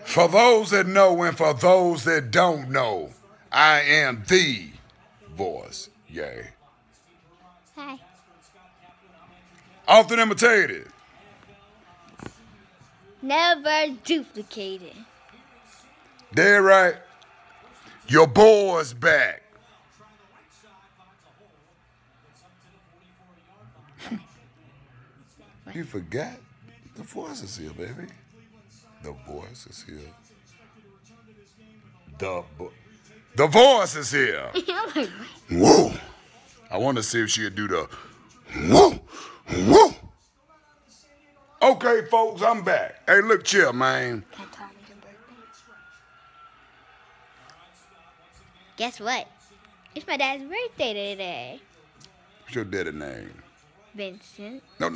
For those that know and for those that don't know, I am the voice. Yay. Hi. Often imitated. Never duplicated. Dead right. Your boy's back. You forgot? The voice is here, baby. The voice is here. The voice is here. Whoa. I want to see if she'll do the whoa, whoa. Okay, folks, I'm back. Hey, look, chill, man. Guess what? It's my dad's birthday today. What's your daddy's name? Vincent. No.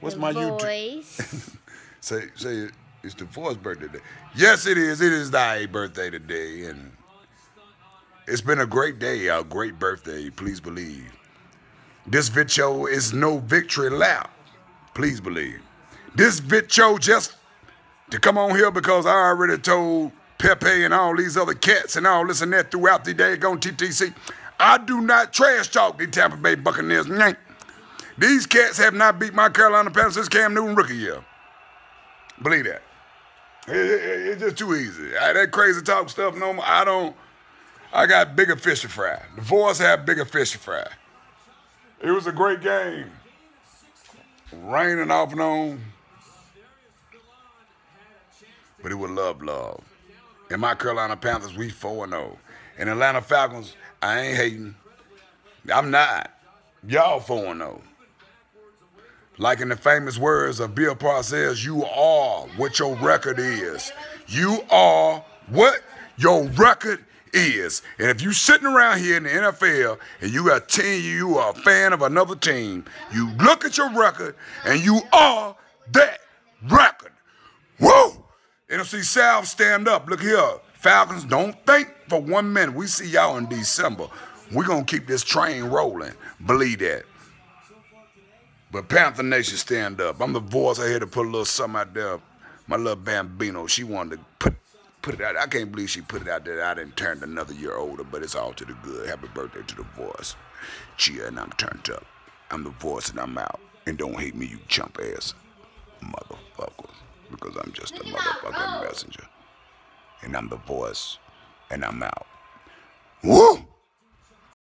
What's my voice? YouTube? say it's the voice birthday today. Yes, it is. It is thy birthday today, and it's been a great day, a great birthday. Please believe. This video is no victory lap. Please believe. This video just to come on here because I already told Pepe and all these other cats and all this and that throughout the day on TTC. I do not trash talk the Tampa Bay Buccaneers. These cats have not beat my Carolina Panthers since Cam Newton rookie year. Believe that. It's just too easy. That crazy talk stuff, no more. I got bigger fish to fry. The voice have bigger fish to fry. It was a great game. Raining off and on. But it was love. And my Carolina Panthers, we 4-0. And Atlanta Falcons, I ain't hating. I'm not. Y'all 4-0. Like in the famous words of Bill Parcells, you are what your record is. You are what your record is. And if you sitting around here in the NFL and you got a team, you are a fan of another team, you look at your record and you are that record. Whoa! NFC South, stand up. Look here. Falcons, don't think for 1 minute. We see y'all in December. We're going to keep this train rolling. Believe that. But Panther Nation, stand up. I'm the voice. I had to put a little something out there. My little Bambino, she wanted to put it out. I can't believe she put it out there. I didn't turn another year older, but it's all to the good. Happy birthday to the voice. Cheer, and I'm turned up. I'm the voice, and I'm out. And don't hate me, you chump ass motherfuckers, because I'm just a motherfucking messenger. And I'm the voice, and I'm out. Woo!